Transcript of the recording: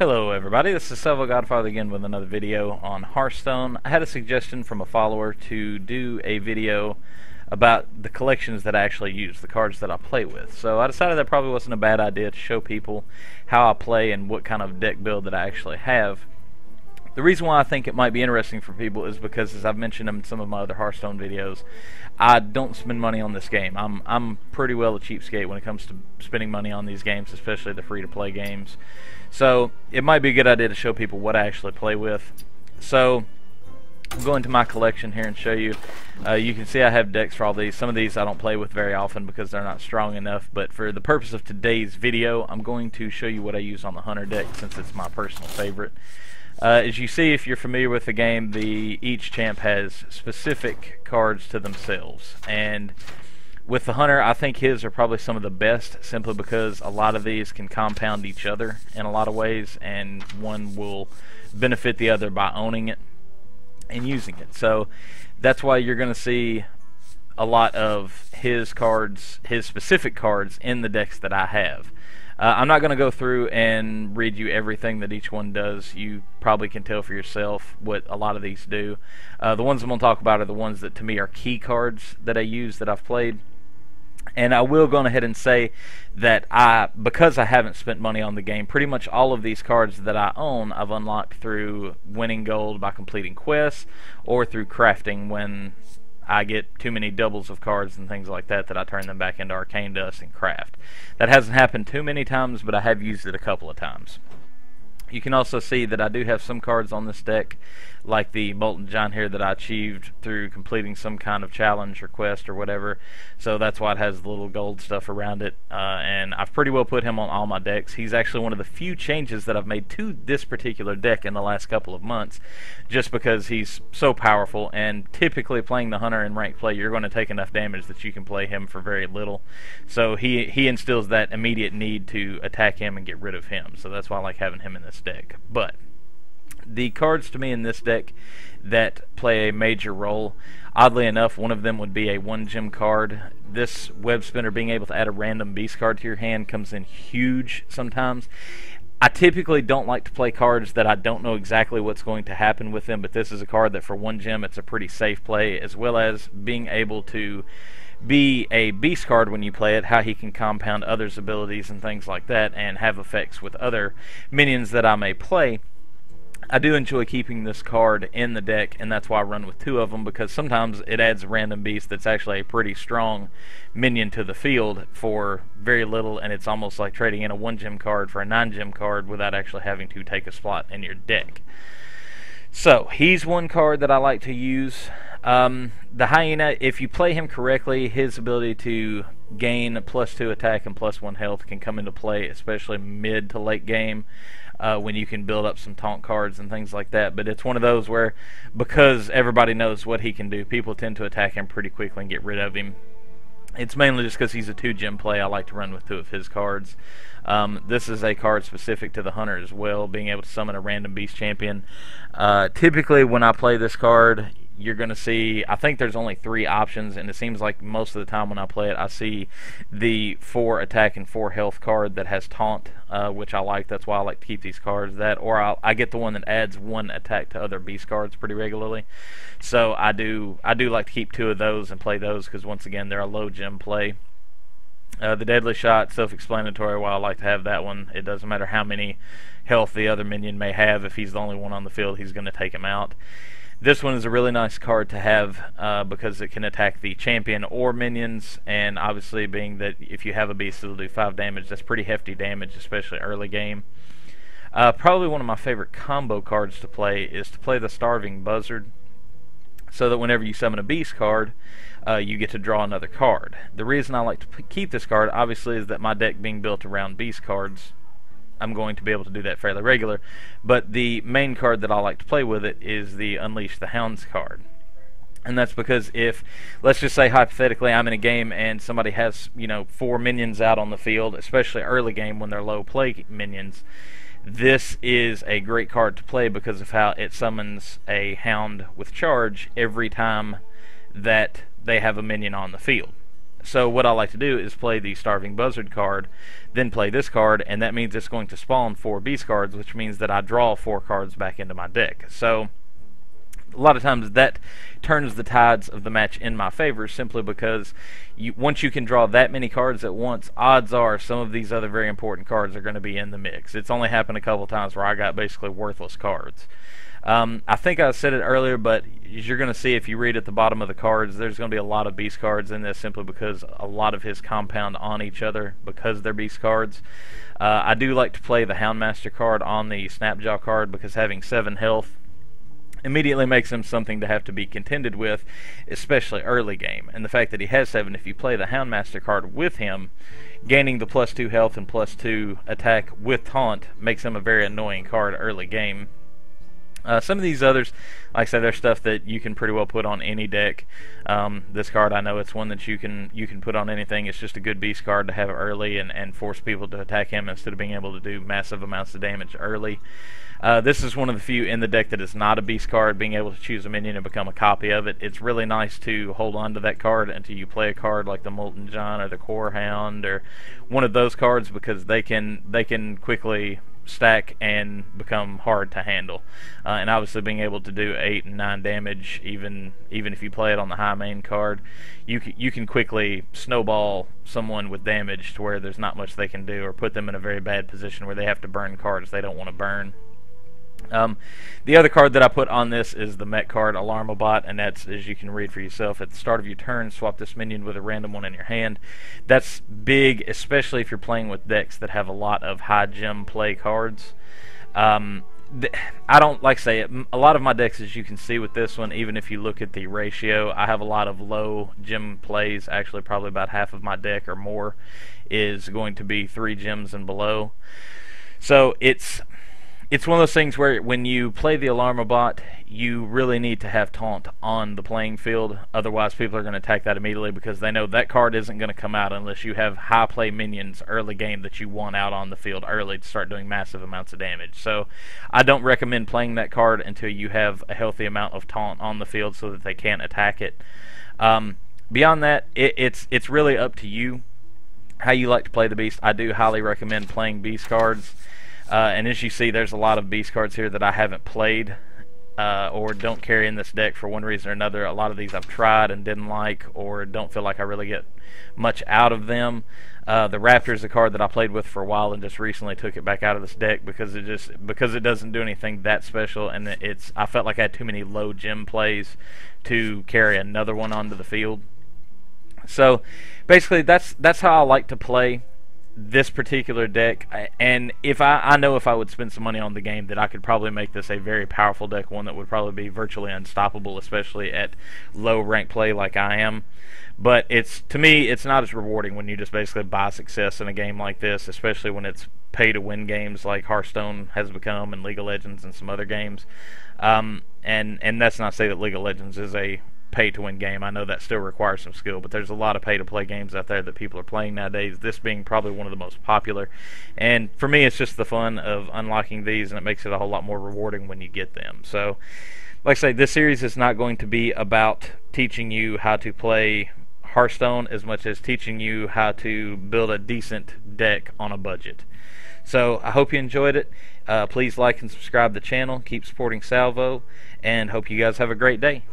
Hello everybody, this is Salvo Godfather again with another video on Hearthstone. I had a suggestion from a follower to do a video about the collections that I actually use, the cards that I play with. So I decided that probably wasn't a bad idea to show people how I play and what kind of deck build that I actually have. The reason why I think it might be interesting for people is because, as I've mentioned in some of my other Hearthstone videos, I don't spend money on this game. I'm pretty well a cheapskate when it comes to spending money on these games, especially the free-to-play games. So it might be a good idea to show people what I actually play with. So I'll go into my collection here and show you. You can see I have decks for all these. Some of these I don't play with very often because they're not strong enough, but for the purpose of today's video, I'm going to show you what I use on the Hunter deck since it's my personal favorite. As you see, if you're familiar with the game, each champ has specific cards to themselves, and with the Hunter, I think his are probably some of the best, simply because a lot of these can compound each other in a lot of ways, and one will benefit the other by owning it and using it. So that's why you're going to see a lot of his cards, his specific cards, in the decks that I have. I'm not going to go through and read you everything that each one does. You probably can tell for yourself what a lot of these do. The ones I'm going to talk about are the ones that to me are key cards that I use, that I've played. And I will go ahead and say that because I haven't spent money on the game, pretty much all of these cards that I own I've unlocked through winning gold by completing quests, or through crafting when I get too many doubles of cards and things like that I turn them back into arcane dust and craft. That hasn't happened too many times, but I have used it a couple of times. You can also see that I do have some cards on this deck, like the Molten Giant here, that I achieved through completing some kind of challenge or quest or whatever. So that's why it has the little gold stuff around it. And I've pretty well put him on all my decks. He's actually one of the few changes that I've made to this particular deck in the last couple of months, just because he's so powerful. And typically playing the Hunter in ranked play, you're going to take enough damage that you can play him for very little. So he instills that immediate need to attack him and get rid of him. So that's why I like having him in this deck. But the cards to me in this deck that play a major role, oddly enough, one of them would be a 1-gem card. This Web Spinner, being able to add a random beast card to your hand, comes in huge sometimes. I typically don't like to play cards that I don't know exactly what's going to happen with them, but this is a card that for 1 gem it's a pretty safe play, as well as being able to be a beast card when you play it, how he can compound others' abilities and things like that, and have effects with other minions that I may play. I do enjoy keeping this card in the deck, and that's why I run with 2 of them, because sometimes it adds a random beast that's actually a pretty strong minion to the field for very little, and it's almost like trading in a 1-gem card for a 9-gem card without actually having to take a slot in your deck. So he's one card that I like to use. The Hyena, if you play him correctly, his ability to gain +2 attack and +1 health can come into play, especially mid to late game, when you can build up some taunt cards and things like that. But it's one of those where, because everybody knows what he can do, people tend to attack him pretty quickly and get rid of him. It's mainly just because he's a 2-gem play. I like to run with 2 of his cards. This is a card specific to the Hunter as well, being able to summon a random beast champion. Typically when I play this card, you're going to see, I think there's only 3 options, and it seems like most of the time when I play it, I see the 4 attack and 4 health card that has taunt, which I like. That's why I like to keep these cards. That, or I get the one that adds 1 attack to other beast cards pretty regularly. So I do like to keep 2 of those and play those, because once again, they're a low gem play. The Deadly Shot, self-explanatory why I like to have that one. It doesn't matter how many health the other minion may have. If he's the only one on the field, he's going to take him out. This one is a really nice card to have because it can attack the champion or minions, and obviously being that if you have a beast it'll do 5 damage, that's pretty hefty damage, especially early game. Probably one of my favorite combo cards to play is to play the Starving Buzzard, so that whenever you summon a beast card, you get to draw another card. The reason I like to keep this card, obviously, is that my deck being built around beast cards, I'm going to be able to do that fairly regular, but the main card that I like to play with it is the Unleash the Hounds card. And that's because if, let's just say hypothetically, I'm in a game and somebody has, 4 minions out on the field, especially early game when they're low play minions, this is a great card to play because of how it summons a hound with charge every time that they have a minion on the field. So what I like to do is play the Starving Buzzard card, then play this card, and that means it's going to spawn 4 beast cards, which means that I draw 4 cards back into my deck. So a lot of times that turns the tides of the match in my favor, simply because once you can draw that many cards at once, odds are some of these other very important cards are going to be in the mix. It's only happened a couple times where I got basically worthless cards. I think I said it earlier, but as you're going to see if you read at the bottom of the cards, there's going to be a lot of beast cards in this, simply because a lot of his compound on each other because they're beast cards. I do like to play the Houndmaster card on the Snapjaw card, because having 7 health immediately makes him something to have to be contended with, especially early game. And the fact that he has 7, if you play the Houndmaster card with him, gaining the +2 health and +2 attack with taunt makes him a very annoying card early game. Some of these others, like I said, they're stuff that you can pretty well put on any deck. This card, I know it's one that you can put on anything. It's just a good beast card to have early and force people to attack him instead of being able to do massive amounts of damage early. This is one of the few in the deck that is not a beast card, being able to choose a minion and become a copy of it. It's really nice to hold on to that card until you play a card like the Molten John or the Core Hound or one of those cards, because they can quickly stack and become hard to handle, and obviously being able to do 8 and 9 damage, even if you play it on the high main card, you can quickly snowball someone with damage to where there's not much they can do, or put them in a very bad position where they have to burn cards they don't want to burn. The other card that I put on this is the mech card, Alarmobot, and that's, as you can read for yourself, at the start of your turn, swap this minion with a random one in your hand. That's big, especially if you're playing with decks that have a lot of high gem play cards. I don't, like I say, a lot of my decks, as you can see with this one, even if you look at the ratio, I have a lot of low gem plays. Actually, probably about half of my deck or more is going to be 3 gems and below. So it's one of those things where when you play the Alarmobot, you really need to have taunt on the playing field. Otherwise, people are going to attack that immediately, because they know that card isn't going to come out unless you have high play minions early game that you want out on the field early to start doing massive amounts of damage. So I don't recommend playing that card until you have a healthy amount of taunt on the field so that they can't attack it. Beyond that, it's really up to you how you like to play the beast. I do highly recommend playing beast cards. And as you see, there's a lot of beast cards here that I haven't played or don't carry in this deck for one reason or another. A lot of these I've tried and didn't like, or don't feel like I really get much out of them. The Raptor is a card that I played with for a while and just recently took it back out of this deck because it doesn't do anything that special, and I felt like I had too many low gem plays to carry another one onto the field. So basically, that's how I like to play this particular deck. And if I know if I would spend some money on the game, that I could probably make this a very powerful deck, one that would probably be virtually unstoppable, especially at low rank play like I am. But to me, it's not as rewarding when you just basically buy success in a game like this, especially when it's pay to win games like Hearthstone has become, and League of Legends and some other games. And that's not to say that League of Legends is a pay to win game. I know that still requires some skill, but there's a lot of pay to play games out there that people are playing nowadays, this being probably one of the most popular. And for me, it's just the fun of unlocking these, and it makes it a whole lot more rewarding when you get them. So like I say, this series is not going to be about teaching you how to play Hearthstone as much as teaching you how to build a decent deck on a budget. So I hope you enjoyed it. Please like and subscribe to the channel, keep supporting Salvo, and hope you guys have a great day.